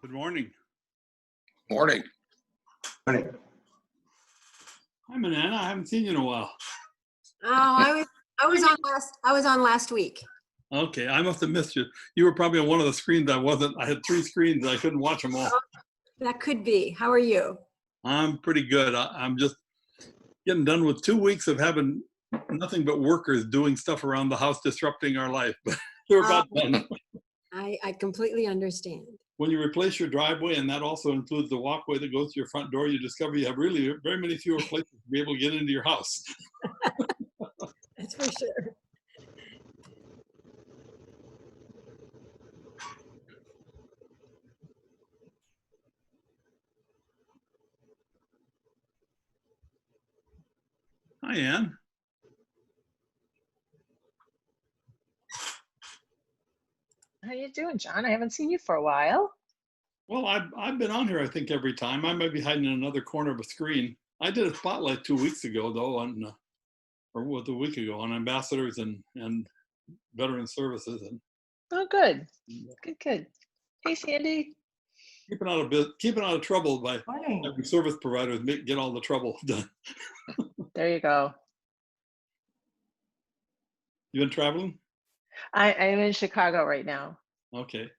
Good morning. Morning. Morning. Hi, Manana. I haven't seen you in a while. Oh, I was on last week. Okay, I must have missed you. You were probably on one of the screens I wasn't. I had 3 screens. I couldn't watch them all. That could be. How are you? I'm pretty good. I'm just getting done with 2 weeks of having nothing but workers doing stuff around the house, disrupting our life. But they're about done. I completely understand. When you replace your driveway, and that also includes the walkway that goes to your front door, you discover you have really very many fewer places to be able to get into your house. That's for sure. Hi, Ann. How you doing, John? I haven't seen you for a while. Well, I've been on here, I think, every time. I might be hiding in another corner of a screen. I did a spotlight 2 weeks ago, though, or was a week ago, on ambassadors and veteran services. And Oh, good. Good. Hey, Sandy. keeping out of trouble by having service providers get all the trouble done. There you go. You been traveling? I am in Chicago right now. Okay.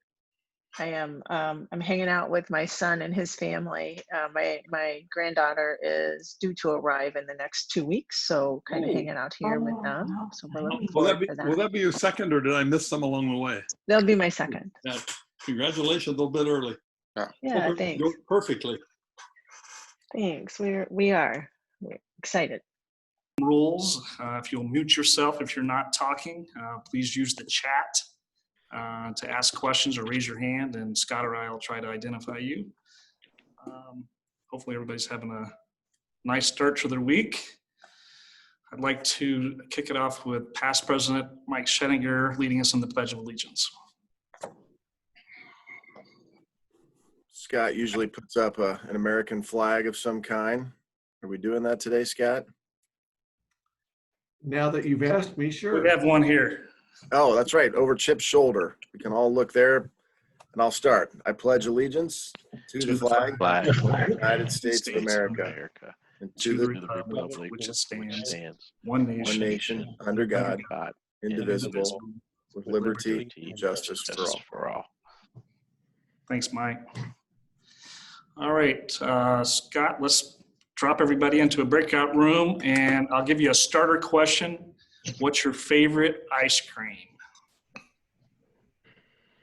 I am. I'm hanging out with my son and his family. My granddaughter is due to arrive in the next 2 weeks, so kind of hanging out here with them. So we're looking forward to Will that. that be your second, or did I miss some along the way? That'll be my second. Yeah. Congratulations, a little bit early. Yeah, thanks. Perfectly. Thanks. We're excited. Rules. If you'll mute yourself if you're not talking, please use the chat to ask questions or raise your hand, and Scott or I will try to identify you. Hopefully everybody's having a nice start to their week. I'd like to kick it off with past President Mike Schettinger leading us in the Pledge of Allegiance. Scott usually puts up an American flag of some kind. Are we doing that today, Scott? Now that you've asked me, sure. We have one here. Oh, that's right, over Chip's shoulder. We can all look there, and I'll start. I pledge allegiance to the flag of the United States of America, and to the republic which it stands, one nation, under God, indivisible, with liberty and justice for all. Thanks, Mike. All right, Scott, let's drop everybody into a breakout room, and I'll give you a starter question. What's your favorite ice cream?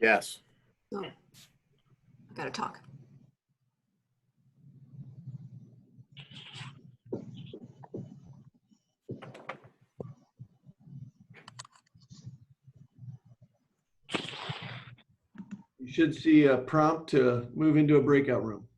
Yes. Oh, I gotta talk. You should see a prompt to move into a breakout room.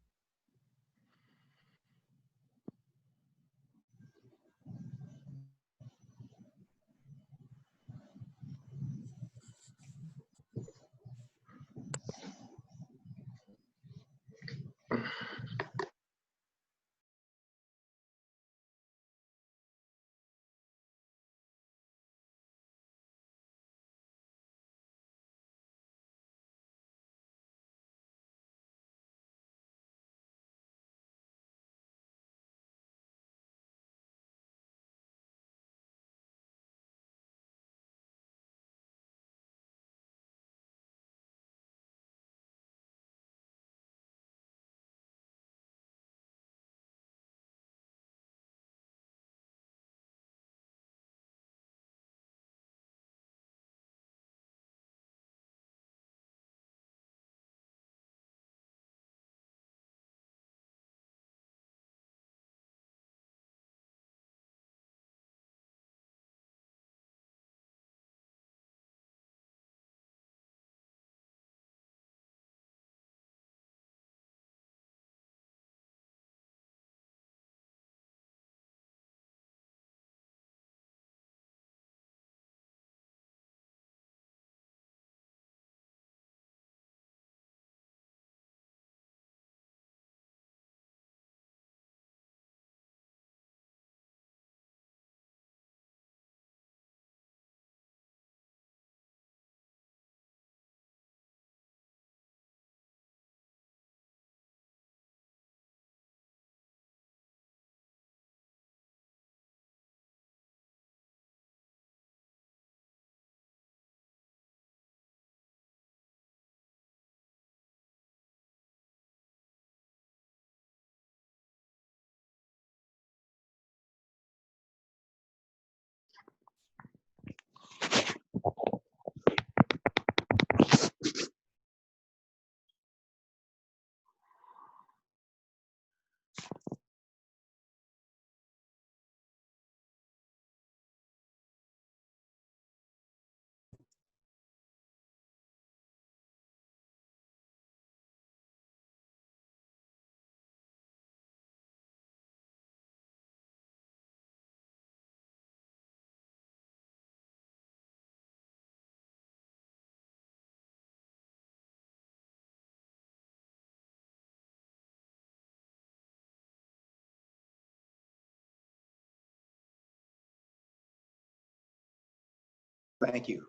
Thank you.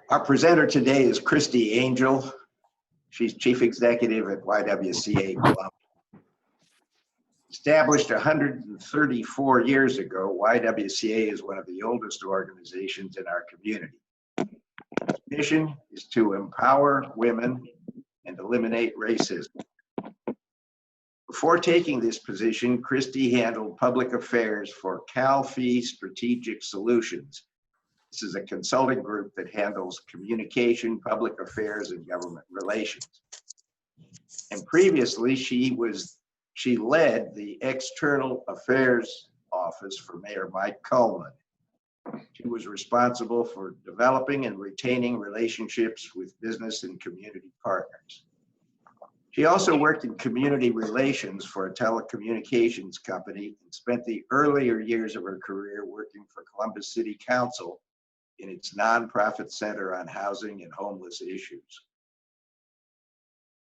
Our presenter today is Christie Angel. She's Chief Executive at YWCA Columbus. Established 134 years ago, YWCA is one of the oldest organizations in our community. Its mission is to empower women and eliminate racism. Before taking this position, Christie handled public affairs for CalFee Strategic Solutions. This is a consulting group that handles communication, public affairs, and government relations. And previously, she led the External Affairs Office for Mayor Mike Coleman. She was responsible for developing and retaining relationships with business and community partners. She also worked in community relations for a telecommunications company and spent the earlier years of her career working for Columbus City Council in its nonprofit center on housing and homeless issues.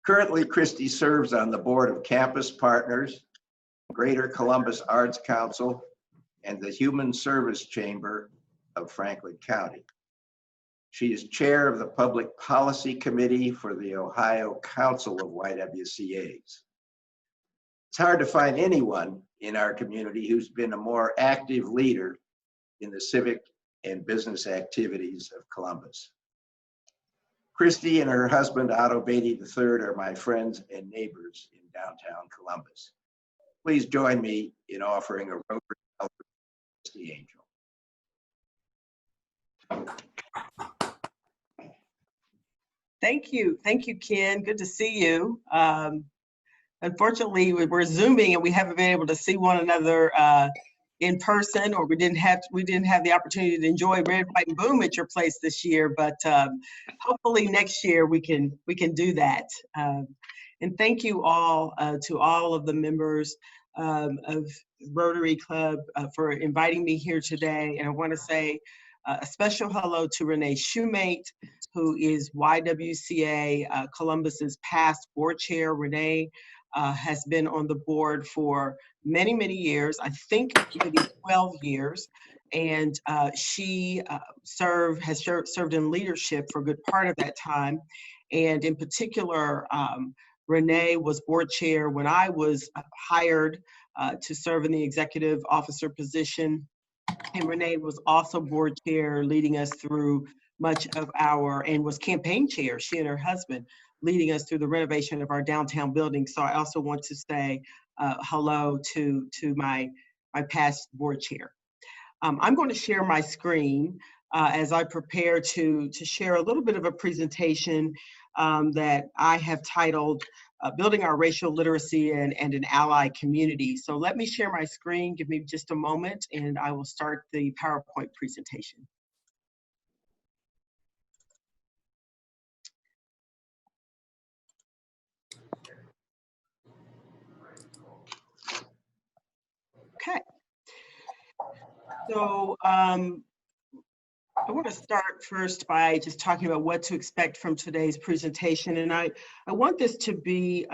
Currently, Christie serves on the board of Campus Partners, Greater Columbus Arts Council, and the Human Service Chamber of Franklin County. She is chair of the Public Policy Committee for the Ohio Council of YWCAs. It's hard to find anyone in our community who's been a more active leader in the civic and business activities of Columbus. Christie and her husband, Otto Beatty III, are my friends and neighbors in downtown Columbus. Please join me in offering a Rotary Bell for Christie Angel. Thank you, Ken. Good to see you. Unfortunately, we're Zooming and we haven't been able to see one another in person, or we didn't have the opportunity to enjoy Red, White, and Boom at your place this year. But hopefully next year we can do that. And thank you all to all of the members of Rotary Club for inviting me here today. And I want to say a special hello to Renee Shoemate, who is YWCA Columbus's past board chair. Renee has been on the board for many, many years, I think maybe 12 years. And she has served in leadership for a good part of that time. And in particular, Renee was board chair when I was hired to serve in the executive officer position. And Renee was also board chair, leading us through much of and was campaign chair, she and her husband, leading us through the renovation of our downtown building. So I also want to say hello to my past board chair. I'm going to share my screen as I prepare to share a little bit of a presentation that I have titled Building Our Racial Literacy and an Ally Community. So let me share my screen. Give me just a moment and I will start the PowerPoint presentation. Okay. So I want to start first by just talking about what to expect from today's presentation. And I want this to be,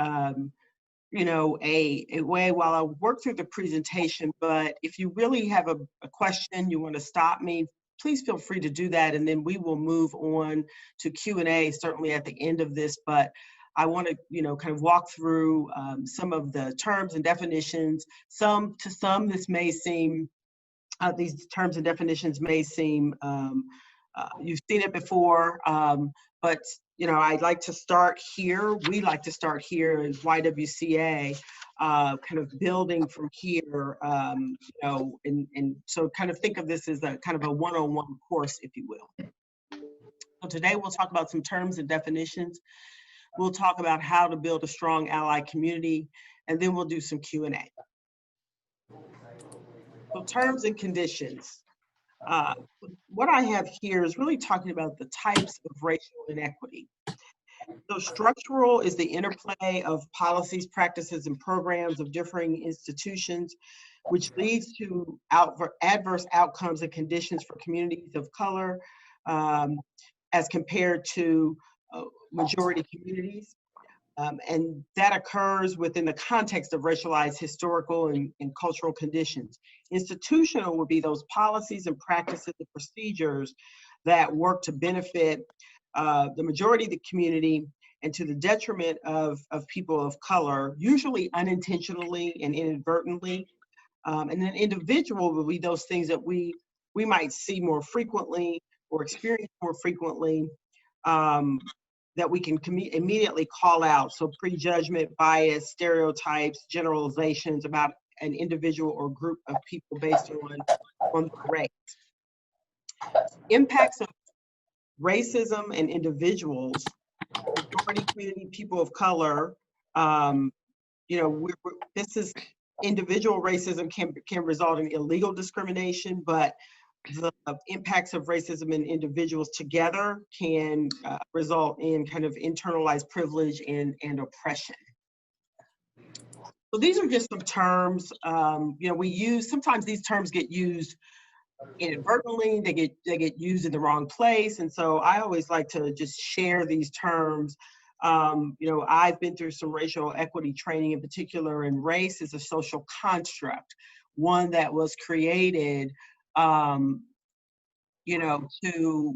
you know, a way while I work through the presentation, but if you really have a question, you want to stop me, please feel free to do that. And then we will move on to Q&A certainly at the end of this, but I want to, you know, kind of walk through some of the terms and definitions. To some, this may seem, these terms and definitions may seem, you've seen it before, but, you know, I'd like to start here. We like to start here as YWCA kind of building from here, you know, and so kind of think of this as a kind of a one-on-one course, if you will. So today we'll talk about some terms and definitions. We'll talk about how to build a strong ally community, and then we'll do some Q&A. So terms and conditions. What I have here is really talking about the types of racial inequity. So structural is the interplay of policies, practices, and programs of differing institutions, which leads to adverse outcomes and conditions for communities of color as compared to majority communities. And that occurs within the context of racialized historical and cultural conditions. Institutional would be those policies and practices and procedures that work to benefit the majority of the community and to the detriment of people of color, usually unintentionally and inadvertently. And then individual would be those things that we might see more frequently or experience more frequently, that we can immediately call out. So prejudgment, bias, stereotypes, generalizations about an individual or group of people based on race. Impacts of racism and individuals, majority community, people of color, you know, this is individual racism can result in illegal discrimination, but the impacts of racism in individuals together can result in kind of internalized privilege and oppression. So these are just some terms, you know, we use, sometimes these terms get used inadvertently, they get used in the wrong place. And so I always like to just share these terms. You know, I've been through some racial equity training in particular, and race is a social construct, one that was created you know, to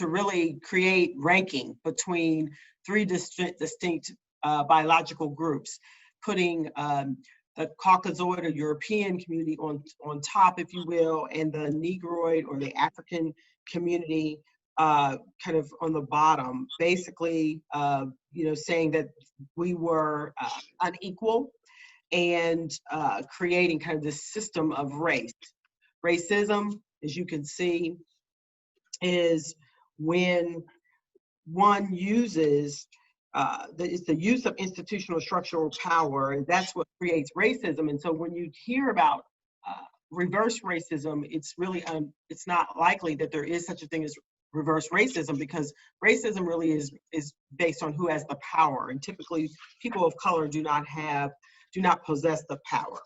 really create ranking between three distinct biological groups, putting the Caucasoid or European community on top, if you will, and the Negroid or the African community kind of on the bottom, basically, you know, saying that we were unequal and creating kind of this system of race. Racism, as you can see, is when one uses, it's the use of institutional structural power, and that's what creates racism. And so when you hear about reverse racism, it's really, it's not likely that there is such a thing as reverse racism, because racism really is based on who has the power. And typically people of color do not possess the power.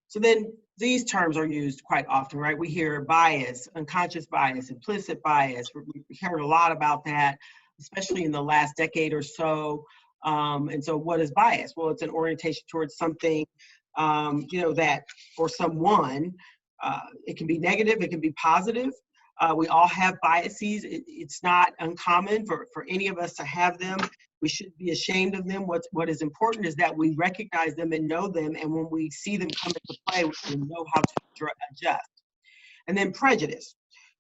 So then these terms are used quite often, right? We hear bias, unconscious bias, implicit bias. We heard a lot about that, especially in the last decade or so. And so what is bias? Well, it's an orientation towards something, you know, that, or someone, it can be negative, it can be positive. We all have biases. It's not uncommon for any of us to have them. We should be ashamed of them. What is important is that we recognize them and know them, and when we see them come into play, we can know how to adjust. And then prejudice.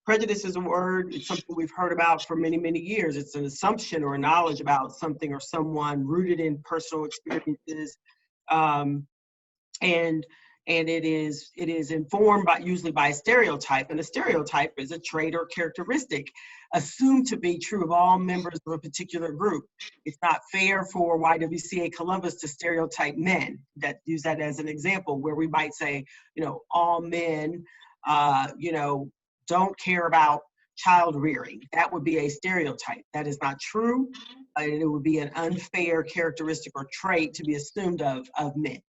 Prejudice is a word, it's something we've heard about for many, many years. It's an assumption or a knowledge about something or someone rooted in personal experiences. And it is informed usually by a stereotype, and a stereotype is a trait or characteristic assumed to be true of all members of a particular group. It's not fair for YWCA Columbus to stereotype men. Use that as an example, where we might say, you know, all men, you know, don't care about child rearing. That would be a stereotype. That is not true. And it would be an unfair characteristic or trait to be assumed of men.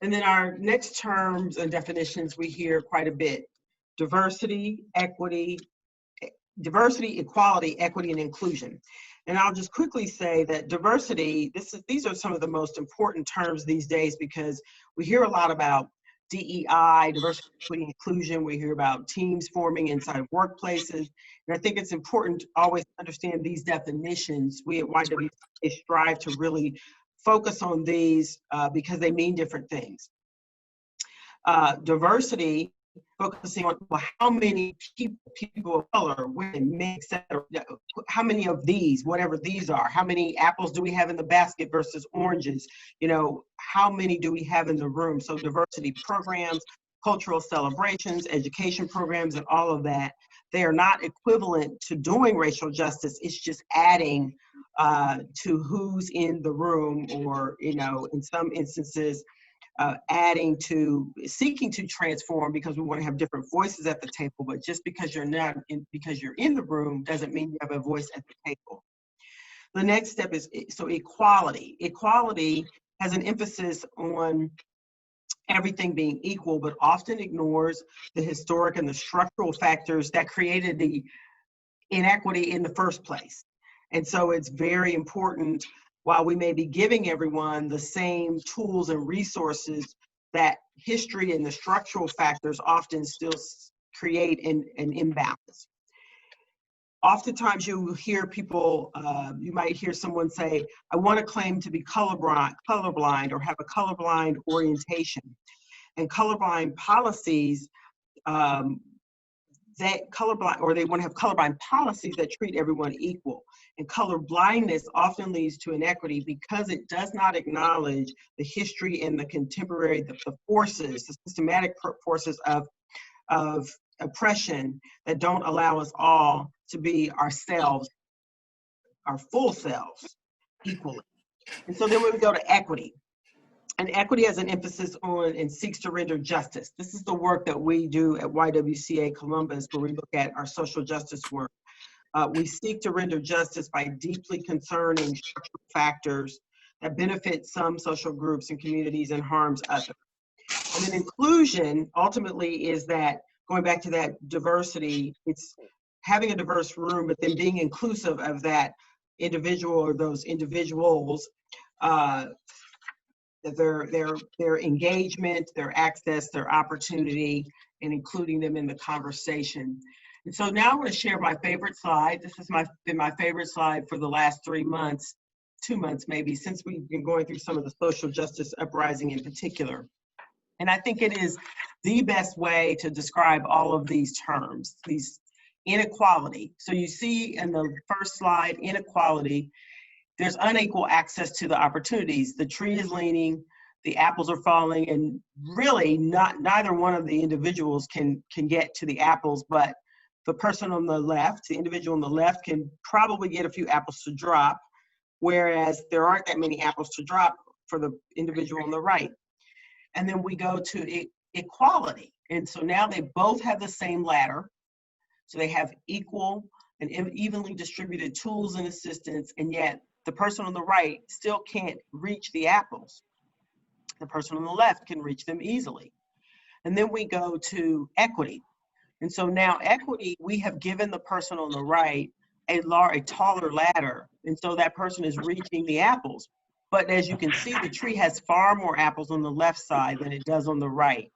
And then our next terms and definitions we hear quite a bit: diversity, equality, equity, and inclusion. And I'll just quickly say that diversity, these are some of the most important terms these days, because we hear a lot about DEI, diversity, equity, inclusion. We hear about teams forming inside of workplaces. And I think it's important to always understand these definitions. We at YWCA strive to really focus on these because they mean different things. Diversity focusing on, well, how many people of color, women, men, et cetera, how many of these, whatever these are, how many apples do we have in the basket versus oranges? How many do we have in the room? So diversity programs, cultural celebrations, education programs, and all of that, they are not equivalent to doing racial justice. It's just adding to who's in the room, or, in some instances, seeking to transform, because we want to have different voices at the table. But just because you're in the room doesn't mean you have a voice at the table. The next step is equality. Equality has an emphasis on everything being equal, but often ignores the historic and the structural factors that created the inequity in the first place. And so it's very important, while we may be giving everyone the same tools and resources, that history and the structural factors often still create an imbalance. Oftentimes you hear people, you might hear someone say, I want to claim to be colorblind or have a colorblind orientation. And colorblind policies, they want to have colorblind policies that treat everyone equal. And color blindness often leads to inequity because it does not acknowledge the history and the contemporary, the forces, the systematic forces of oppression that don't allow us all to be ourselves, our full selves, equally. And so then we go to equity. And equity has an emphasis on and seeks to render justice. This is the work that we do at YWCA Columbus, where we look at our social justice work. We seek to render justice by deeply concerning structural factors that benefit some social groups and communities and harms others. And then inclusion ultimately is that, going back to that diversity, it's having a diverse room, but then being inclusive of that individual or those individuals, their engagement, their access, their opportunity, and including them in the conversation. And so now I'm going to share my favorite slide. This has been my favorite slide for the last 3 months, 2 months maybe, since we've been going through some of the social justice uprising in particular. And I think it is the best way to describe all of these terms, these inequality. So you see in the first slide, inequality, there's unequal access to the opportunities. The tree is leaning, the apples are falling, and really neither one of the individuals can get to the apples, but the person on the left, the individual on the left, can probably get a few apples to drop, whereas there aren't that many apples to drop for the individual on the right. And then we go to equality. And so now they both have the same ladder. So they have equal and evenly distributed tools and assistance, and yet the person on the right still can't reach the apples. The person on the left can reach them easily. And then we go to equity. And so now equity, we have given the person on the right a taller ladder. And so that person is reaching the apples. But as you can see, the tree has far more apples on the left side than it does on the right.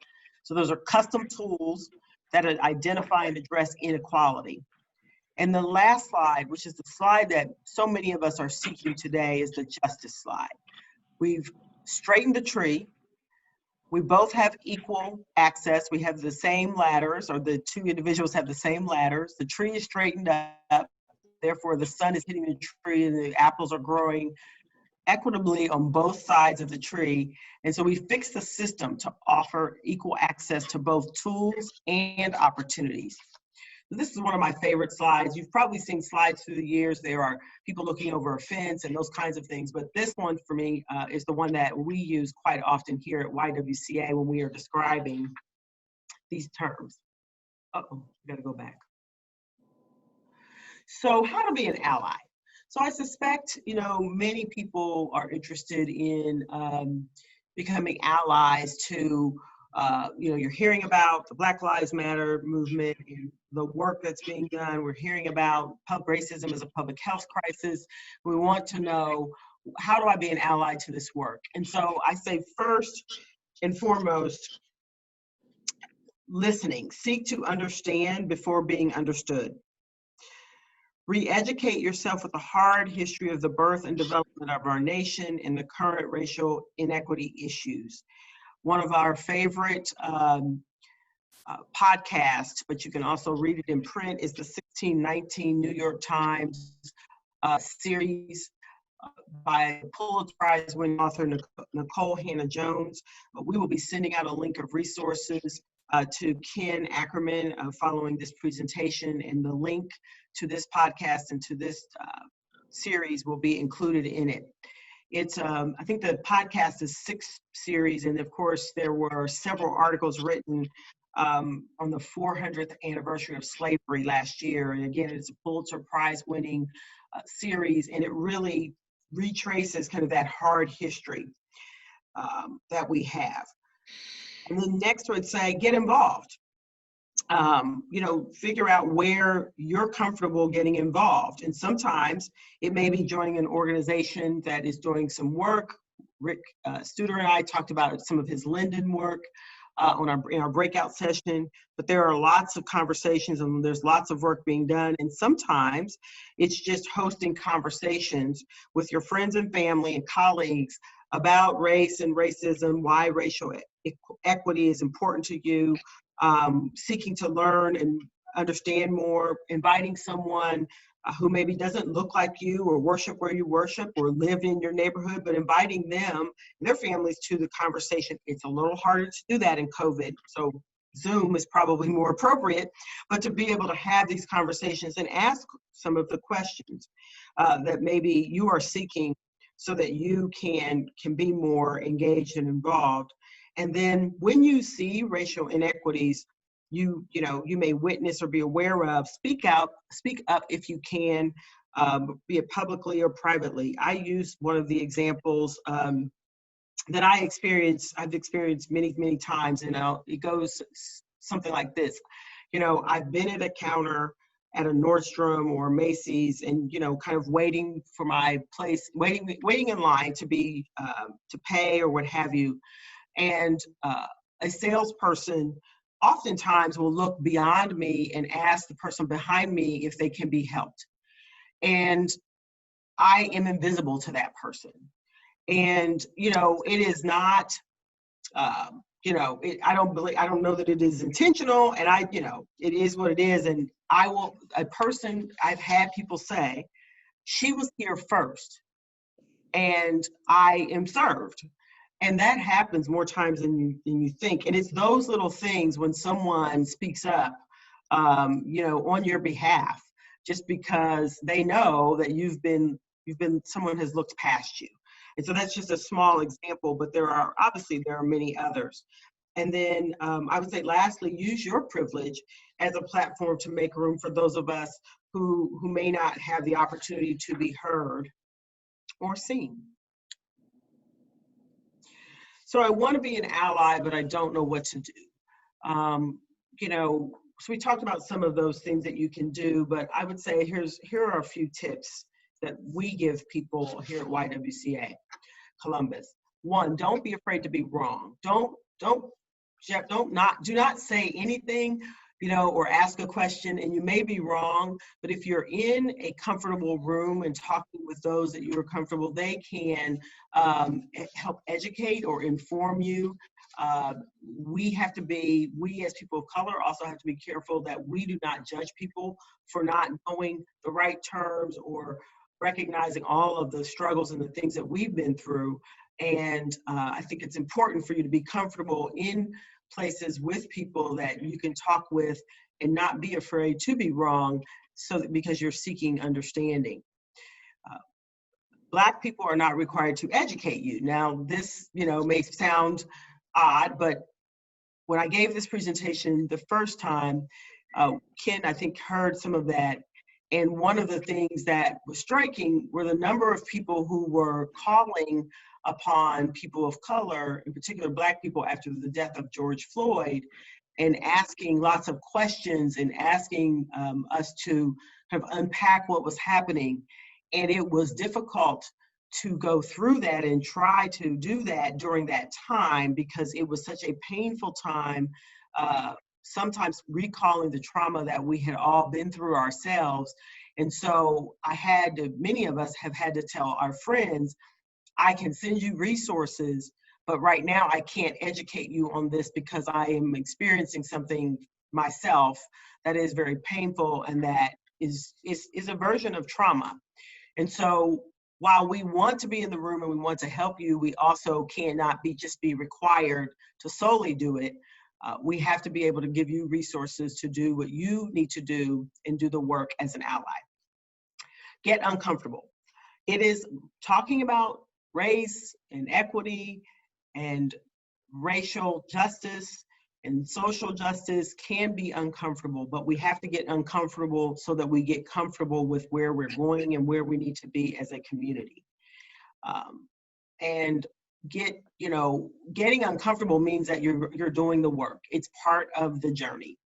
So those are custom tools that identify and address inequality. And the last slide, which is the slide that so many of us are seeking today, is the justice slide. We've straightened the tree. We both have equal access. We have the same ladders, or the two individuals have the same ladders. The tree is straightened up. Therefore, the sun is hitting the tree and the apples are growing equitably on both sides of the tree. And so we fixed the system to offer equal access to both tools and opportunities. This is one of my favorite slides. You've probably seen slides through the years. There are people looking over a fence and those kinds of things. But this one for me is the one that we use quite often here at YWCA when we are describing these terms. Uh-oh, I gotta go back. So how to be an ally. So I suspect, many people are interested in becoming allies to, you're hearing about the Black Lives Matter movement and the work that's being done. We're hearing about racism as a public health crisis. We want to know, how do I be an ally to this work? And so I say first and foremost, listening. Seek to understand before being understood. Re-educate yourself with the hard history of the birth and development of our nation and the current racial inequity issues. One of our favorite podcast, but you can also read it in print, is the 1619 New York Times series by Pulitzer Prize winning author Nicole Hannah-Jones. We will be sending out a link of resources to Ken Ackerman following this presentation, and the link to this podcast and to this series will be included in it. It's, I think the podcast is 6 series, and of course there were several articles written on the 400th anniversary of slavery last year. And again, it's a Pulitzer Prize winning series, and it really retraces kind of that hard history that we have. And then next I would say, get involved. You know, figure out where you're comfortable getting involved. And sometimes it may be joining an organization that is doing some work. Rick Studer and I talked about some of his Linden work in our breakout session, but there are lots of conversations and there's lots of work being done. And sometimes it's just hosting conversations with your friends and family and colleagues about race and racism, why racial equity is important to you, seeking to learn and understand more, inviting someone who maybe doesn't look like you or worship where you worship or live in your neighborhood, but inviting them and their families to the conversation. It's a little harder to do that in COVID, so Zoom is probably more appropriate, but to be able to have these conversations and ask some of the questions that maybe you are seeking so that you can be more engaged and involved. And then when you see racial inequities, you may witness or be aware of, speak up if you can, be it publicly or privately. I use one of the examples that I've experienced many, many times, and it goes something like this. You know, I've been at a counter at a Nordstrom or Macy's, and kind of waiting for my place, waiting in line to be to pay or what have you, and a salesperson oftentimes will look beyond me and ask the person behind me if they can be helped. And I am invisible to that person. And, it is not, I don't know that it is intentional, and it is what it is. And I've had people say, she was here first and I am served. And that happens more times than you think. And it's those little things when someone speaks up, on your behalf, just because they know that someone has looked past you. And so that's just a small example, but there are many others. And then I would say, lastly, use your privilege as a platform to make room for those of us who may not have the opportunity to be heard or seen. So I want to be an ally, but I don't know what to do. So we talked about some of those things that you can do, but I would say here are a few tips that we give people here at YWCA Columbus. One, don't be afraid to be wrong. Do not say anything, or ask a question, and you may be wrong, but if you're in a comfortable room and talking with those that you are comfortable, they can help educate or inform you. We as people of color also have to be careful that we do not judge people for not knowing the right terms or recognizing all of the struggles and the things that we've been through. And I think it's important for you to be comfortable in places with people that you can talk with and not be afraid to be wrong, because you're seeking understanding. Black people are not required to educate you. Now, this, may sound odd, but when I gave this presentation the first time, Ken, I think, heard some of that. And one of the things that was striking were the number of people who were calling upon people of color, in particular Black people, after the death of George Floyd, and asking lots of questions and asking us to kind of unpack what was happening. And it was difficult to go through that and try to do that during that time, because it was such a painful time, sometimes recalling the trauma that we had all been through ourselves. And so many of us have had to tell our friends, I can send you resources, But right now I can't educate you on this because I am experiencing something myself that is very painful and that is a version of trauma. And so while we want to be in the room and we want to help you, we also cannot just be required to solely do it. We have to be able to give you resources to do what you need to do and do the work as an ally. Get uncomfortable. It is talking about race and equity and racial justice and social justice can be uncomfortable, but we have to get uncomfortable so that we get comfortable with where we're going and where we need to be as a community. And getting uncomfortable means that you're doing the work. It's part of the journey.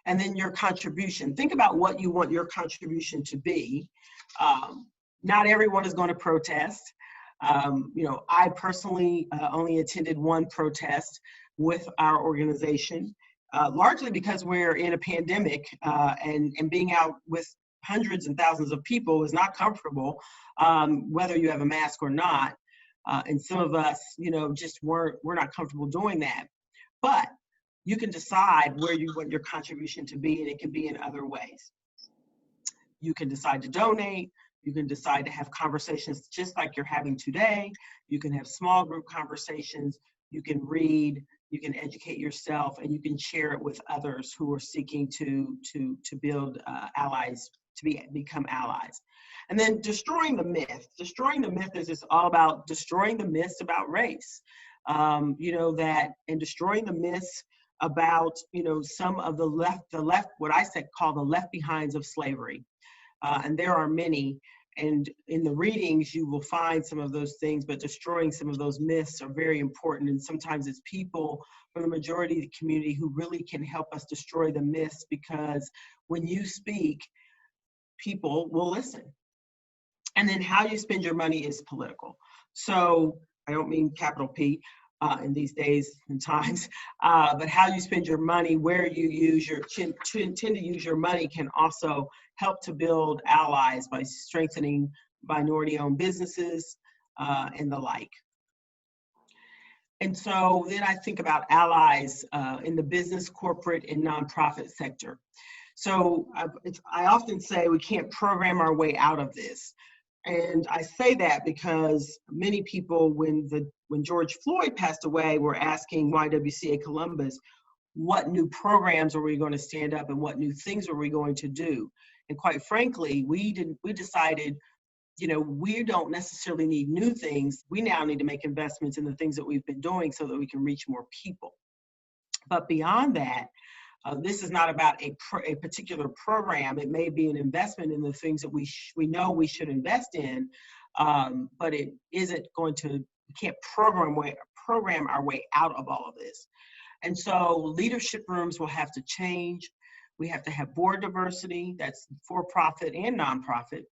And then your contribution. Think about what you want your contribution to be. Not everyone is going to protest. I personally only attended one protest with our organization, largely because we're in a pandemic and being out with hundreds and thousands of people is not comfortable, whether you have a mask or not. And some of us, we're not comfortable doing that. But you can decide where you want your contribution to be, and it can be in other ways. You can decide to donate. You can decide to have conversations just like you're having today. You can have small group conversations. You can read. You can educate yourself, and you can share it with others who are seeking to build allies, become allies. And then destroying the myth. Destroying the myth is just all about destroying the myths about race. And destroying the myths about some of the left, what I call the left behinds of slavery. And there are many. And in the readings, you will find some of those things, but destroying some of those myths are very important. And sometimes it's people from the majority of the community who really can help us destroy the myths, because when you speak, people will listen. And then how you spend your money is political. So I don't mean capital P in these days and times, but how you spend your money, where you intend to use your money can also help to build allies by strengthening minority-owned businesses and the like. And so then I think about allies in the business, corporate, and nonprofit sector. So I often say we can't program our way out of this. And I say that because many people, when George Floyd passed away, were asking YWCA Columbus, what new programs are we going to stand up and what new things are we going to do? And quite frankly, we decided, we don't necessarily need new things. We now need to make investments in the things that we've been doing so that we can reach more people. But beyond that, this is not about a particular program. It may be an investment in the things that we know we should invest in, but it isn't going to, we can't program our way out of all of this. And so leadership rooms will have to change. We have to have board diversity, that's for-profit and nonprofit.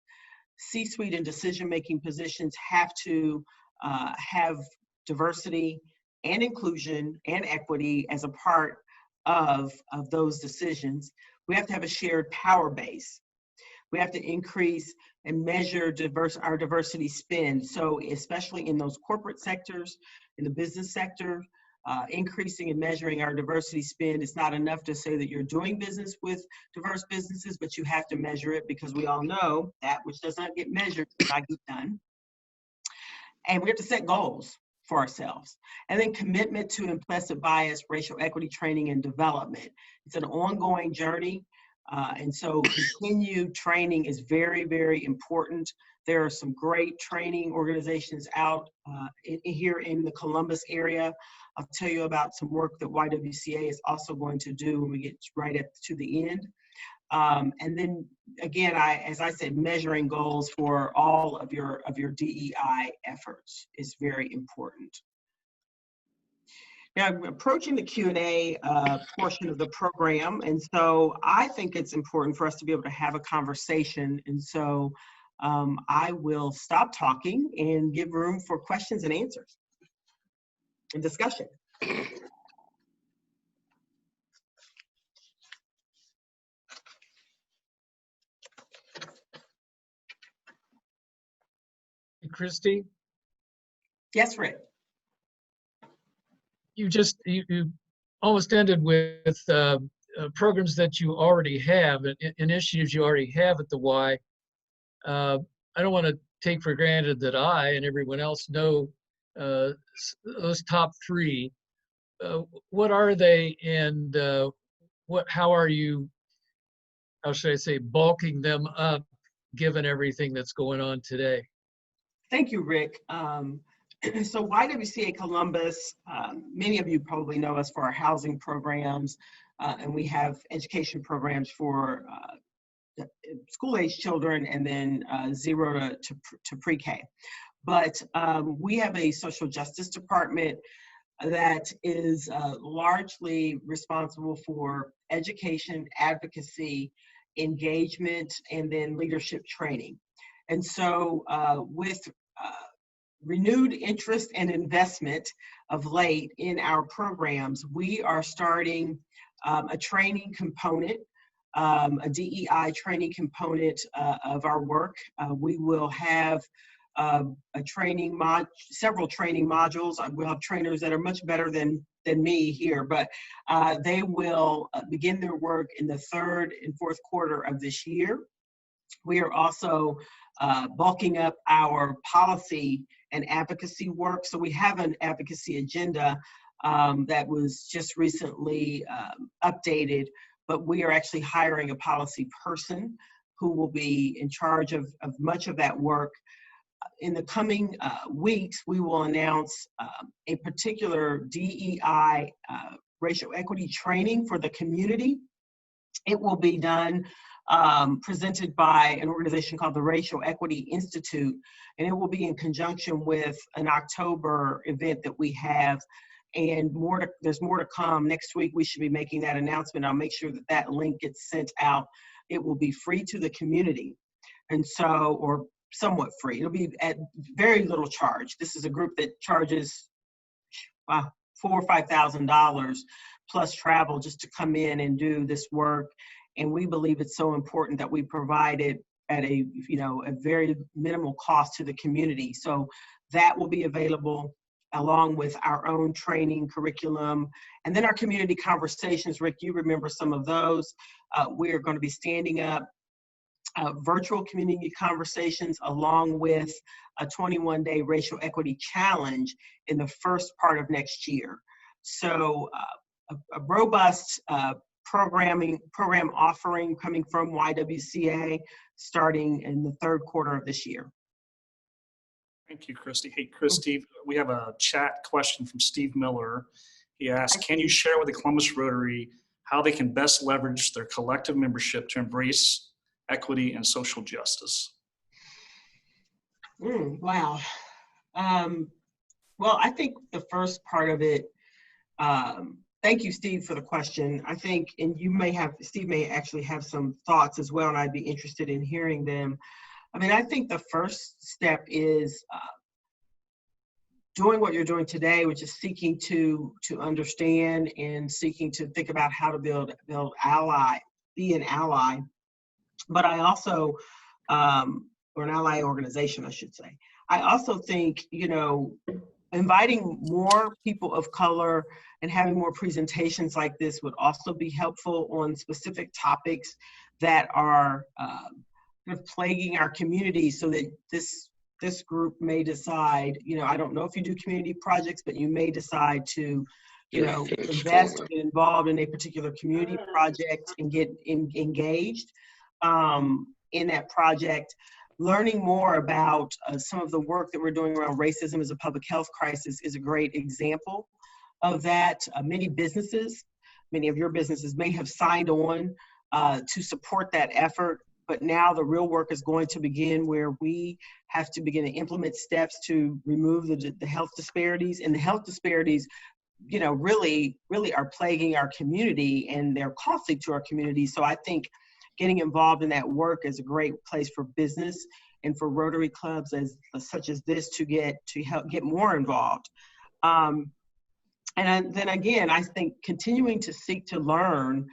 C-suite and decision-making positions have to have diversity and inclusion and equity as a part of those decisions. We have to have a shared power base. We have to increase and measure our diversity spend. So especially in those corporate sectors, in the business sector, increasing and measuring our diversity spend. It's not enough to say that you're doing business with diverse businesses, but you have to measure it, because we all know that which does not get measured does not get done. And we have to set goals for ourselves. And then commitment to implicit bias, racial equity training and development. It's an ongoing journey. And so continued training is very, very important. There are some great training organizations out here in the Columbus area. I'll tell you about some work that YWCA is also going to do when we get right to the end. And then again, as I said, measuring goals for all of your DEI efforts is very important. Now, I'm approaching the Q&A portion of the program, and so I think it's important for us to be able to have a conversation. And so I will stop talking and give room for questions and answers and discussion. Christie? Yes, Rick. you almost ended with programs that you already have and initiatives you already have at the Y. I don't want to take for granted that I and everyone else know those top three. What are they, and how are you, how should I say, bulking them up given everything that's going on today? Thank you, Rick. So YWCA Columbus, many of you probably know us for our housing programs, and we have education programs for school-age children and then 0 to pre-K. But we have a social justice department that is largely responsible for education, advocacy, engagement, and then leadership training. And so with renewed interest and investment of late in our programs, we are starting a training component, a DEI training component of our work. We will have several training modules. We'll have trainers that are much better than me here, but they will begin their work in the 3rd and 4th quarter of this year. We are also bulking up our policy and advocacy work. So we have an advocacy agenda that was just recently updated, but we are actually hiring a policy person who will be in charge of much of that work. In the coming weeks, we will announce a particular DEI racial equity training for the community. It will be done, presented by an organization called the Racial Equity Institute, and it will be in conjunction with an October event that we have. And there's more to come. Next week, we should be making that announcement. I'll make sure that that link gets sent out. It will be free to the community, and so, or somewhat free. It'll be at very little charge. This is a group that charges $4,000 or $5,000 plus travel just to come in and do this work. And we believe it's so important that we provide it at a very minimal cost to the community. So that will be available along with our own training curriculum. And then our community conversations, Rick, you remember some of those. We are going to be standing up virtual community conversations along with a 21-day racial equity challenge in the first part of next year. So a robust program offering coming from YWCA starting in the 3rd quarter of this year. Thank you, Christie. Hey, Christie, we have a chat question from Steve Miller. He asked, can you share with the Columbus Rotary how they can best leverage their collective membership to embrace equity and social justice? Wow. Well, I think the first part of it, thank you, Steve, for the question. I think, and Steve may actually have some thoughts as well, and I'd be interested in hearing them. I mean, I think the first step is doing what you're doing today, which is seeking to understand and seeking to think about how to be an ally. But I also, or an ally organization, I should say. I also think, inviting more people of color and having more presentations like this would also be helpful on specific topics that are plaguing our community, so that this group may decide, I don't know if you do community projects, but you may decide to, invest, get involved in a particular community project and get engaged in that project. Learning more about some of the work that we're doing around racism as a public health crisis is a great example of that. Many of your businesses may have signed on to support that effort, but now the real work is going to begin, where we have to begin to implement steps to remove the health disparities. And the health disparities, really are plaguing our community, and they're costly to our community. So I think getting involved in that work is a great place for business and for Rotary clubs such as this to help get more involved. Then again, I think continuing to seek to learn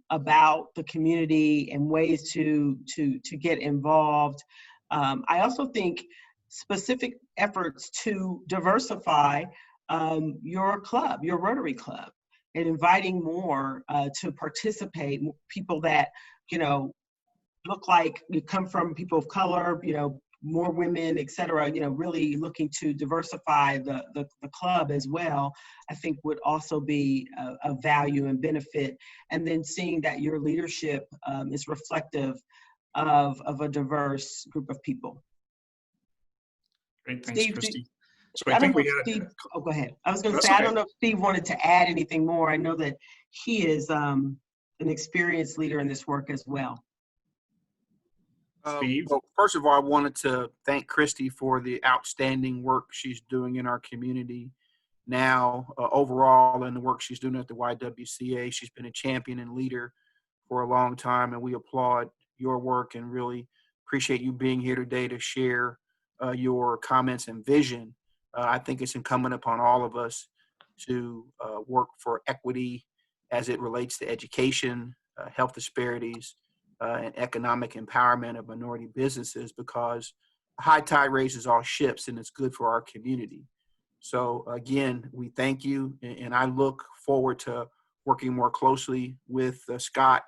about the community and ways to get involved. I also think specific efforts to diversify your club, your Rotary Club, and inviting more to participate, people that, you know, look like you come from people of color, you know, more women, et cetera, you know, really looking to diversify the club as well, I think would also be a value and benefit. And then seeing that your leadership is reflective of a diverse group of people. Great, thanks, Steve, Christie. So I I don't think know we if had. Steve, oh, go ahead. I was going to That's say, I okay. don't know if Steve wanted to add anything more. I know that he is an experienced leader in this work as well. Steve? Well, first of all, I wanted to thank Christie for the outstanding work she's doing in our community now, overall, and the work she's doing at the YWCA. She's been a champion and leader for a long time, and we applaud your work and really appreciate you being here today to share your comments and vision. I think it's incumbent upon all of us to work for equity as it relates to education, health disparities, and economic empowerment of minority businesses, because a high tide raises all ships and it's good for our community. So again, we thank you, and I look forward to working more closely with Scott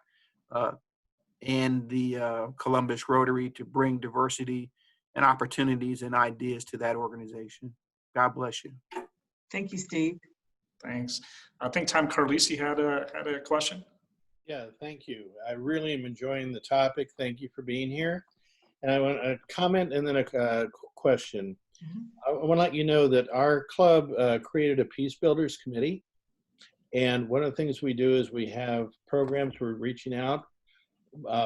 and the Columbus Rotary to bring diversity and opportunities and ideas to that organization. God bless you. Thank you, Steve. Thanks. I think Tom Carlisi had a question. Yeah, thank you. I really am enjoying the topic. Thank you for being here. And I want a comment and then a question. I want to let you know that our club created a Peace Builders Committee. And one of the things we do is we have programs we're reaching out.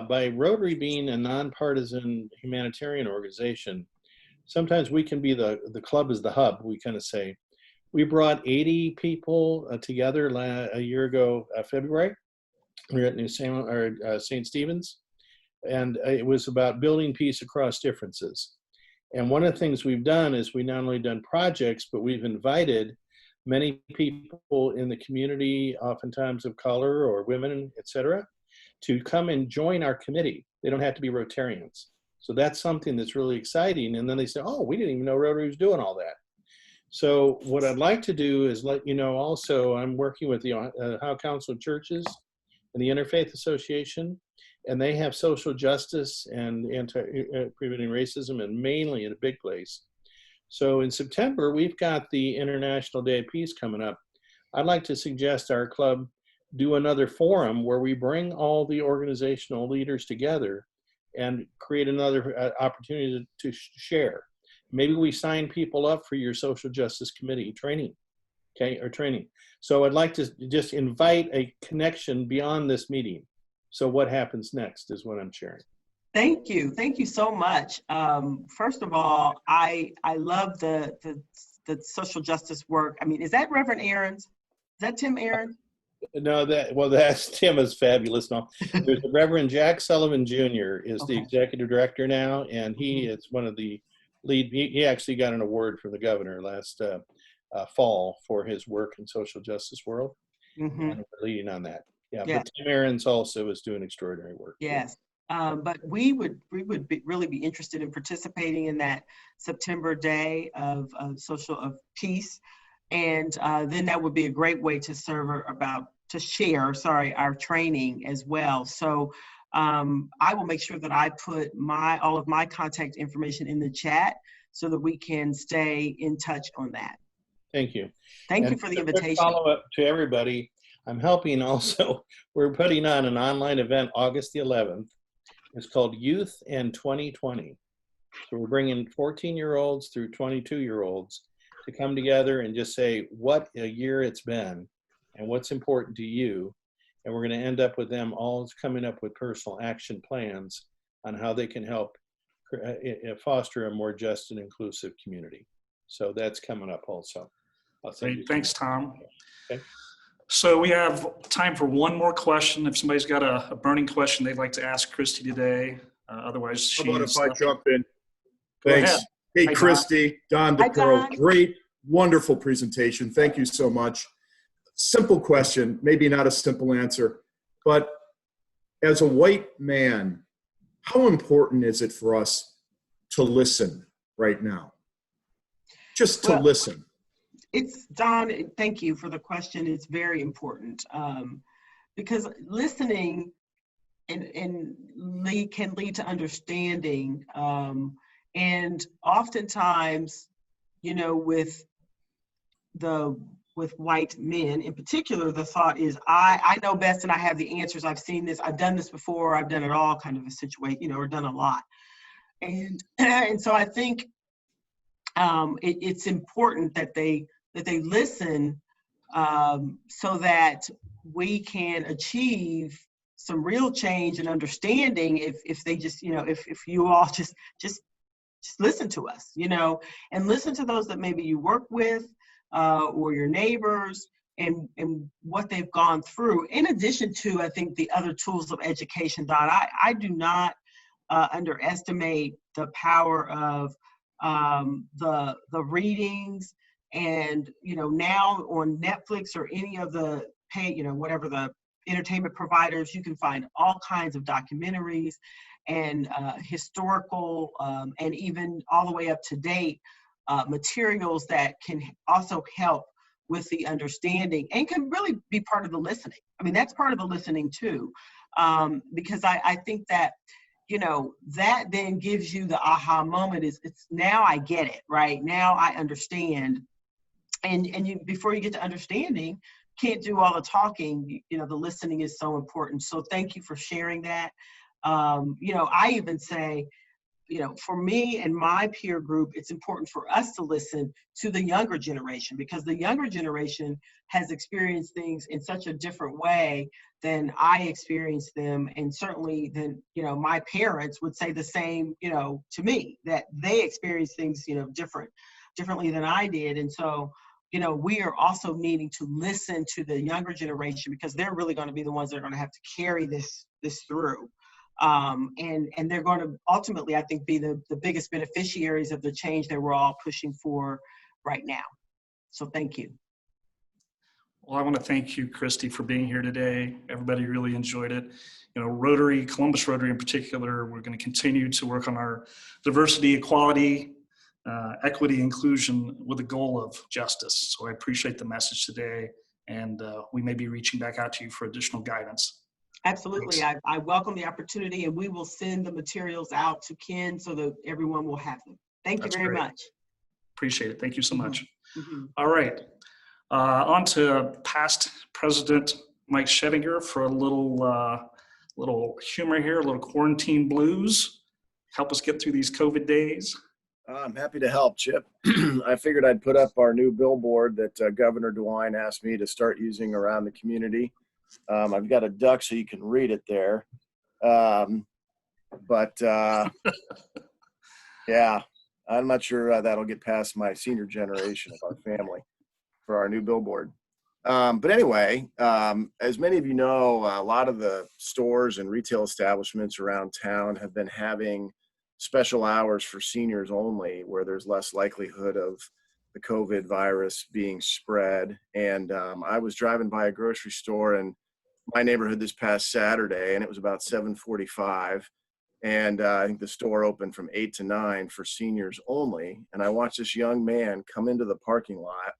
By Rotary being a nonpartisan humanitarian organization, sometimes we can be the club is the hub, we kind of say. We brought 80 people together a year ago, February. We were at New Salem, or St. Stephen's, and it was about building peace across differences. And one of the things we've done is we not only done projects, but we've invited many people in the community, oftentimes of color or women, et cetera, to come and join our committee. They don't have to be Rotarians. So that's something that's really exciting. And then they say, oh, we didn't even know Rotary was doing all that. So what I'd like to do is let you know also, I'm working with the Ohio Council of Churches and the Interfaith Association, and they have social justice and preventing racism, and mainly in a big place. So in September, we've got the International Day of Peace coming up. I'd like to suggest our club do another forum where we bring all the organizational leaders together and create another opportunity to share. Maybe we sign people up for your social justice committee training, okay, or training. So I'd like to just invite a connection beyond this meeting. So what happens next is what I'm sharing. Thank you. Thank you so much. First of all, I love the social justice work. I mean, is that Reverend Aaron's? Is that Tim Aaron? No, that's Tim is fabulous. No, there's Reverend Jack Sullivan Jr. is the executive director now, and he is one of the lead. He actually got an award from the governor last fall for his work in social justice world, and we're leading on that. Yeah, but Tim Aaron's also is doing extraordinary work. Yes. But we would really be interested in participating in that September day of peace, and then that would be a great way to share our training as well. So I will make sure that I put all of my contact information in the chat so that we can stay in touch on that. Thank you. Thank you for the invitation. Follow up to everybody. I'm helping also. We're putting on an online event August the 11th. It's called Youth and 2020. So we're bringing 14-year-olds through 22-year-olds to come together and just say what a year it's been and what's important to you. And we're going to end up with them all coming up with personal action plans on how they can help foster a more just and inclusive community. So that's coming up also. Great. Thanks, Tom. Okay. So we have time for one more question. If somebody's got a burning question they'd like to ask Christie today, otherwise How about she's. if I jump in? Go Thanks. ahead. Hey, Hi, Christie, Don Hi, DePearl, Don. great, wonderful presentation. Thank you so much. Simple question, maybe not a simple answer, but as a white man, how important is it for us to listen right now? Just to listen. It's Don, thank you for the question. It's very important because listening and can lead to understanding. And oftentimes, you know, with white men in particular, the thought is, I know best and I have the answers. I've seen this, I've done this before, I've done it all, kind of a situation, you know, or done a lot. And so I think it's important that they listen so that we can achieve some real change and understanding if they just, you know, if you all just listen to us, you know, and listen to those that maybe you work with or your neighbors and what they've gone through. In addition to, I think, the other tools of education, Don, I do not underestimate the power of the readings, and, you know, now on Netflix or any of the you know, whatever the entertainment providers, you can find all kinds of documentaries and historical and even all the way up to date materials that can also help with the understanding and can really be part of the listening. I mean, that's part of the listening too, because I think that, you know, that then gives you the aha moment. It's now I get it, right? Now I understand. And you, before you get to understanding, can't do all the talking. You know, the listening is so important. So thank you for sharing that. You know, I even say, you know, for me and my peer group, it's important for us to listen to the younger generation, because the younger generation has experienced things in such a different way than I experienced them. And certainly then, you know, my parents would say the same, you know, to me, that they experienced things, you know, differently than I did. And so, you know, we are also needing to listen to the younger generation, because they're really going to be the ones that are going to have to carry this through. And they're going to ultimately, I think, be the biggest beneficiaries of the change that we're all pushing for right now. So thank you. Well, I want to thank you, Christie, for being here today. Everybody really enjoyed it. You know, Rotary, Columbus Rotary in particular, we're going to continue to work on our diversity, equality, equity, inclusion with a goal of justice. So I appreciate the message today, and we may be reaching back out to you for additional guidance. Absolutely. I welcome the opportunity, and we will send the materials out to Ken so that everyone will have them. Thank you very much. Appreciate it. Thank you so much. Mm-hmm. All right. On to past President Mike Schedinger for a little humor here, a little quarantine blues. Help us get through these COVID days. I'm happy to help, Chip. I figured I'd put up our new billboard that Governor DeWine asked me to start using around the community. I've got a duck so you can read it there. Yeah, I'm not sure that'll get past my senior generation of our family for our new billboard. But anyway, as many of you know, a lot of the stores and retail establishments around town have been having special hours for seniors only, where there's less likelihood of the COVID virus being spread. And I was driving by a grocery store in my neighborhood this past Saturday, and it was about 7:45. And I think the store opened from 8 to 9 for seniors only. And I watched this young man come into the parking lot,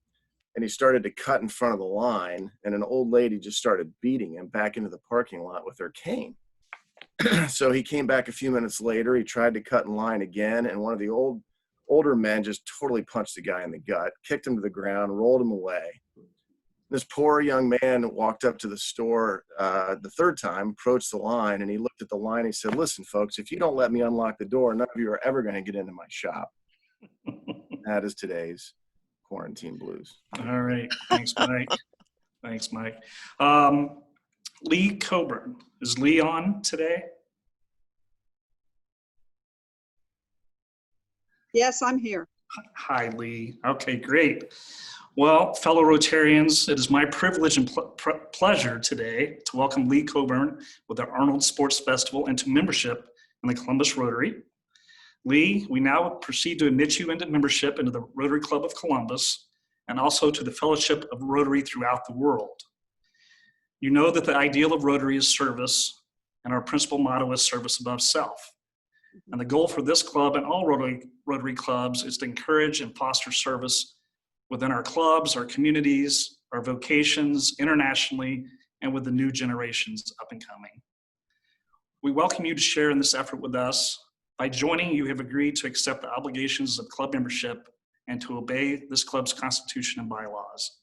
and he started to cut in front of the line, and an old lady just started beating him back into the parking lot with her cane. So he came back a few minutes later. He tried to cut in line again, and one of the older men just totally punched the guy in the gut, kicked him to the ground, rolled him away. This poor young man walked up to the store the third time, approached the line, and he looked at the line. He said, "Listen, folks, if you don't let me unlock the door, none of you are ever going to get into my shop." That is today's quarantine blues. All right. Thanks, Mike. Thanks, Mike. Lee Coburn. Is Lee on today? Yes, I'm here. Hi, Lee. Okay, great. Well, fellow Rotarians, it is my privilege and pleasure today to welcome Lee Coburn with the Arnold Sports Festival into membership in the Columbus Rotary. Lee, we now proceed to admit you into membership into the Rotary Club of Columbus and also to the Fellowship of Rotary throughout the world. You know that the ideal of Rotary is service, and our principal motto is service above self. And the goal for this club and all Rotary clubs is to encourage and foster service within our clubs, our communities, our vocations, internationally, and with the new generations up and coming. We welcome you to share in this effort with us. By joining, you have agreed to accept the obligations of club membership and to obey this club's constitution and bylaws.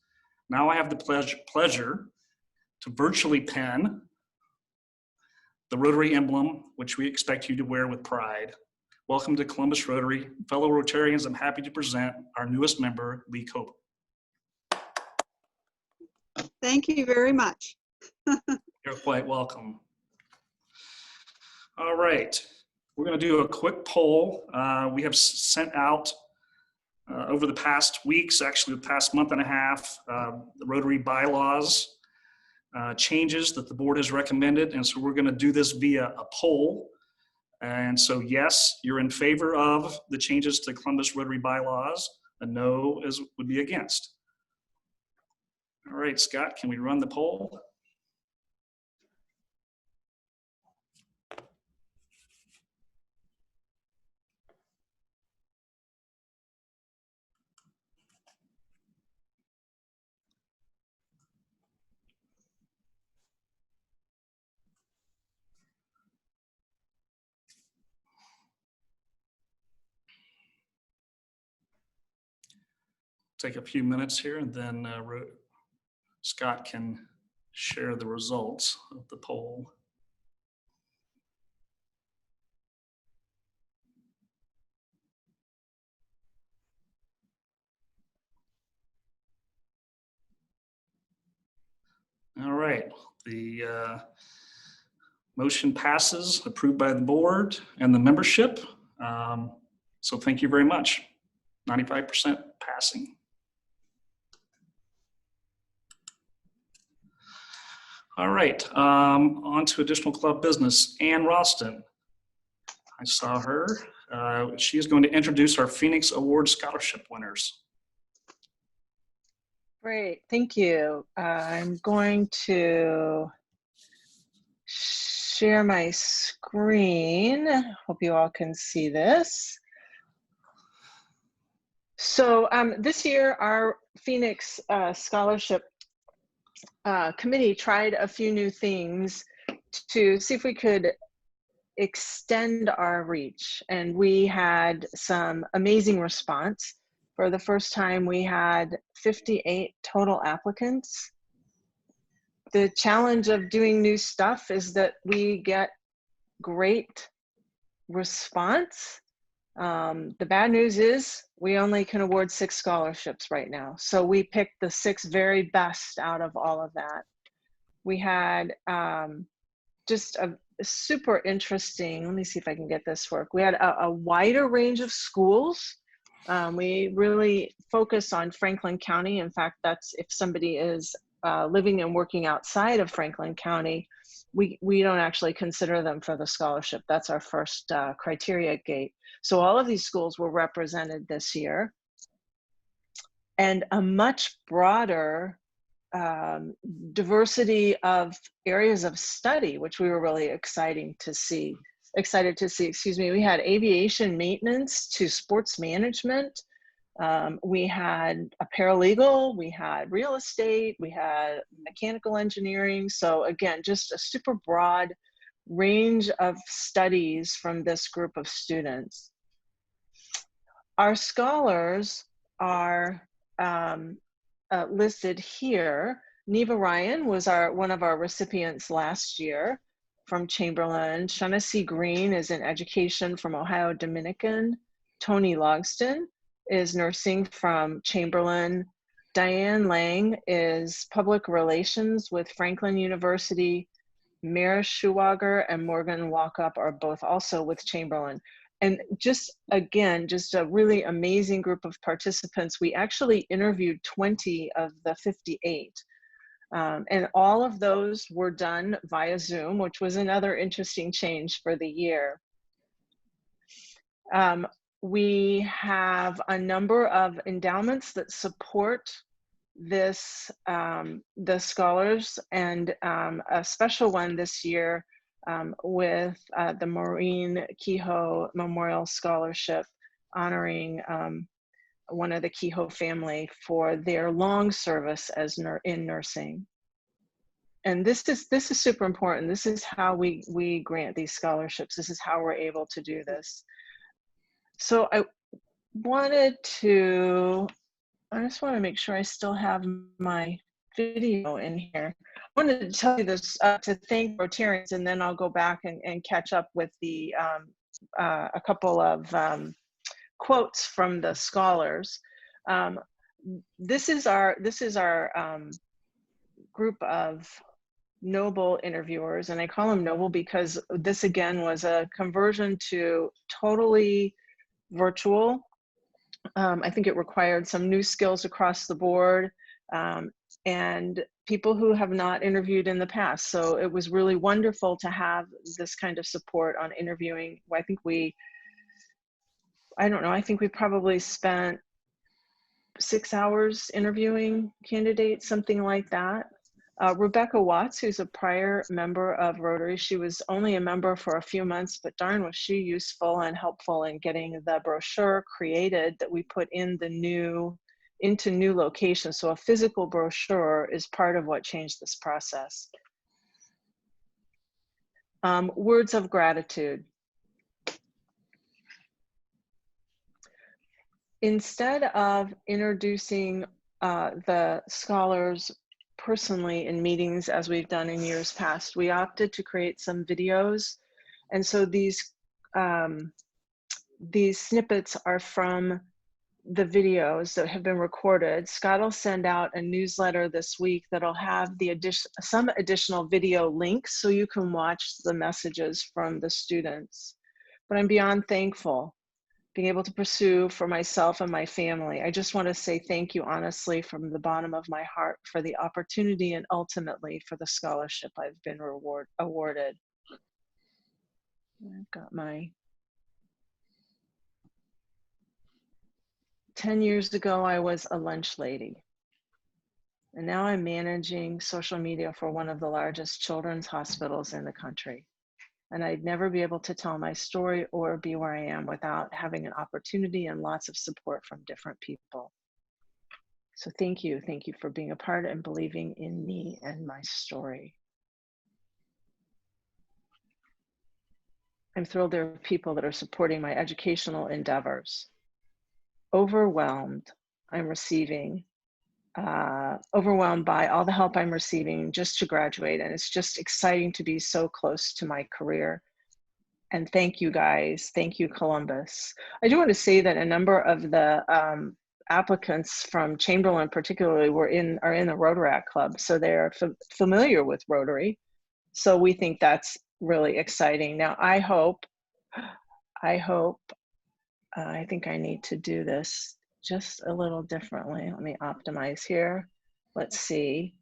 Now I have the pleasure to virtually pen the Rotary emblem, which we expect you to wear with pride. Welcome to Columbus Rotary. Fellow Rotarians, I'm happy to present our newest member, Lee Cope. Thank you very much. You're quite welcome. All right, we're going to do a quick poll. We have sent out over the past weeks, actually the past month and a half, the Rotary bylaws changes that the board has recommended. And so we're going to do this via a poll. And so yes, you're in favor of the changes to Columbus Rotary bylaws. A no would be against. All right, Scott, can we run the poll? Take a few minutes here and then Scott can share the results of the poll. All right, the motion passes, approved by the board and the membership. So thank you very much. 95% passing. All right, on to additional club business. Ann Ralston, I saw her. She is going to introduce our Phoenix Award Scholarship winners. Great, thank you. I'm going to share my screen. Hope you all can see this. So this year, our Phoenix Scholarship Committee tried a few new things to see if we could extend our reach. And we had some amazing response. For the first time, we had 58 total applicants. The challenge of doing new stuff is that we get great response. The bad news is we only can award 6 scholarships right now. So we picked the 6 very best out of all of that. We had just a super interesting, let me see if I can get this to work. We had a wider range of schools. We really focus on Franklin County. In fact, that's if somebody is living and working outside of Franklin County, we don't actually consider them for the scholarship. That's our first criteria gate. So all of these schools were represented this year, and a much broader diversity of areas of study, which we were really excited to see. Excuse me. We had aviation maintenance to sports management. We had a paralegal, we had real estate, we had mechanical engineering. So again, just a super broad range of studies from this group of students. Our scholars are listed here. Neva Ryan was one of our recipients last year from Chamberlain. Shaughnessy Green is in education from Ohio Dominican. Tony Logston is nursing from Chamberlain. Diane Lang is public relations with Franklin University. Mara Schuwager and Morgan Walkup are both also with Chamberlain. And just, again, just a really amazing group of participants. We actually interviewed 20 of the 58. And all of those were done via Zoom, which was another interesting change for the year. We have a number of endowments that support this, the scholars, and a special one this year with the Maureen Kehoe Memorial Scholarship, honoring one of the Kehoe family for their long service as in nursing. And this is super important. This is how we grant these scholarships. This is how we're able to do this. So I just want to make sure I still have my video in here. I wanted to tell you this, to thank Rotarians, and then I'll go back and catch up with the a couple of quotes from the scholars. This is our group of noble interviewers, and I call them noble because this again was a conversion to totally virtual. I think it required some new skills across the board, and people who have not interviewed in the past. So it was really wonderful to have this kind of support on interviewing. I think we probably spent 6 hours interviewing candidates, something like that. Rebecca Watts, who's a prior member of Rotary, she was only a member for a few months, but darn was she useful and helpful in getting the brochure created that we put in into new locations. So a physical brochure is part of what changed this process. Words of gratitude. Instead of introducing the scholars personally in meetings as we've done in years past, we opted to create some videos. And so these snippets are from the videos that have been recorded. Scott will send out a newsletter this week that'll have some additional video links so you can watch the messages from the students. But I'm beyond thankful being able to pursue for myself and my family. I just want to say thank you honestly from the bottom of my heart for the opportunity and ultimately for the scholarship I've been awarded. I've got my 10 years ago, I was a lunch lady. And now I'm managing social media for one of the largest children's hospitals in the country. And I'd never be able to tell my story or be where I am without having an opportunity and lots of support from different people. So thank you for being a part and believing in me and my story. I'm thrilled there are people that are supporting my educational endeavors. Overwhelmed by all the help I'm receiving just to graduate. And it's just exciting to be so close to my career. And thank you guys. Thank you, Columbus. I do want to say that a number of the applicants from Chamberlain particularly are in the Rotaract Club. So they're familiar with Rotary. So we think that's really exciting. Now, I think I need to do this just a little differently. Let me optimize here. Let's see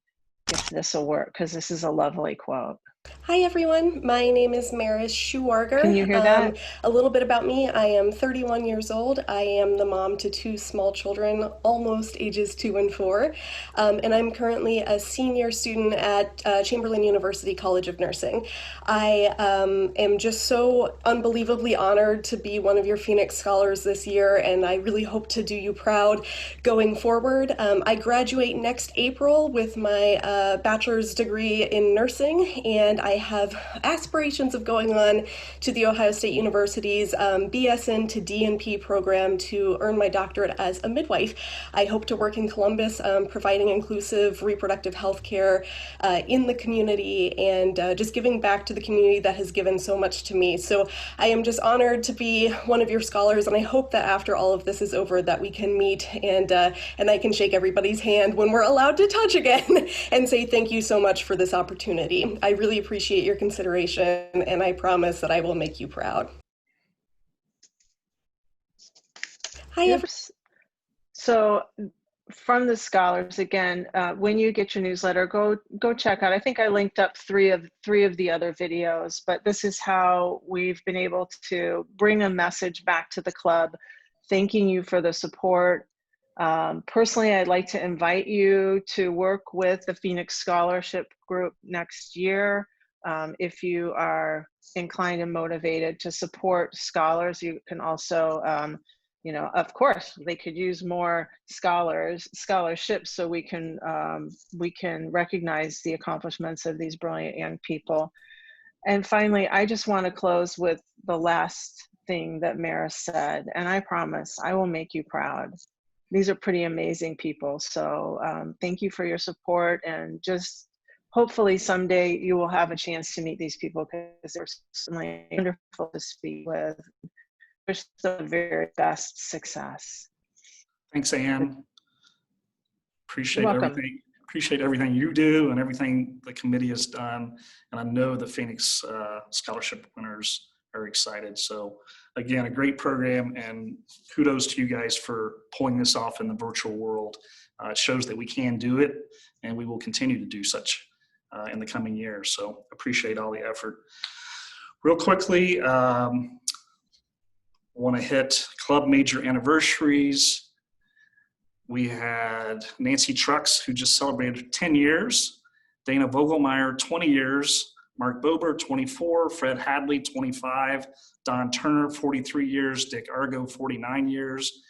if this will work, because this is a lovely quote. Hi everyone, my name is Maris Schuwarger. Can you hear that? A little bit about me, I am 31 years old. I am the mom to 2 small children, almost ages 2 and 4. And I'm currently a senior student at Chamberlain University College of Nursing. I am just so unbelievably honored to be one of your Phoenix Scholars this year, and I really hope to do you proud going forward. I graduate next April with my bachelor's degree in nursing, and I have aspirations of going on to the Ohio State University's BSN to DNP program to earn my doctorate as a midwife. I hope to work in Columbus, providing inclusive reproductive health care in the community and just giving back to the community that has given so much to me. So I am just honored to be one of your scholars, and I hope that after all of this is over that we can meet and I can shake everybody's hand when we're allowed to touch again and say thank you so much for this opportunity. I really appreciate your consideration, and I promise that I will make you proud. Hi. Yep. So from the scholars, again, when you get your newsletter, go check out. I think I linked up three of the other videos, but this is how we've been able to bring a message back to the club, thanking you for the support. Personally, I'd like to invite you to work with the Phoenix Scholarship Group next year. If you are inclined and motivated to support scholars, you can also you know, of course, they could use more scholarships so we can recognize the accomplishments of these brilliant young people. And finally, I just want to close with the last thing that Mara said, and I promise I will make you proud. These are pretty amazing people. So thank you for your support, and just hopefully someday you will have a chance to meet these people, because they're certainly wonderful to speak with. Wish the very best success. Thanks, Ann. Appreciate welcome. everything. Appreciate everything you do and everything the committee has done. And I know the Phoenix scholarship winners are excited. So again, a great program, and kudos to you guys for pulling this off in the virtual world. It shows that we can do it, and we will continue to do such in the coming years. So appreciate all the effort. Real quickly, want to hit club major anniversaries. We had Nancy Trucks, who just celebrated 10 years, Dana Vogelmeyer, 20 years, Mark Bober, 24, Fred Hadley, 25, Don Turner, 43 years, Dick Argo, 49 years,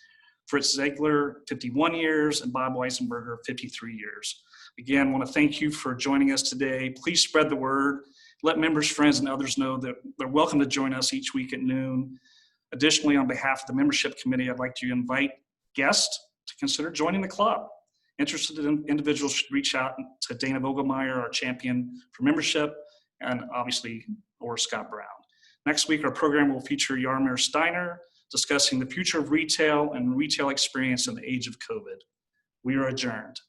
Fritz Ziegler, 51 years, and Bob Weisenberger, 53 years. Again, I want to thank you for joining us today. Please spread the word. Let members, friends, and others know that they're welcome to join us each week at noon. Additionally, on behalf of the membership committee, I'd like to invite guests to consider joining the club. Interested individuals should reach out to Dana Vogelmeyer, our champion for membership, and obviously, or Scott Brown. Next week, our program will feature Yarmir Steiner discussing the future of retail and retail experience in the age of COVID. We are adjourned.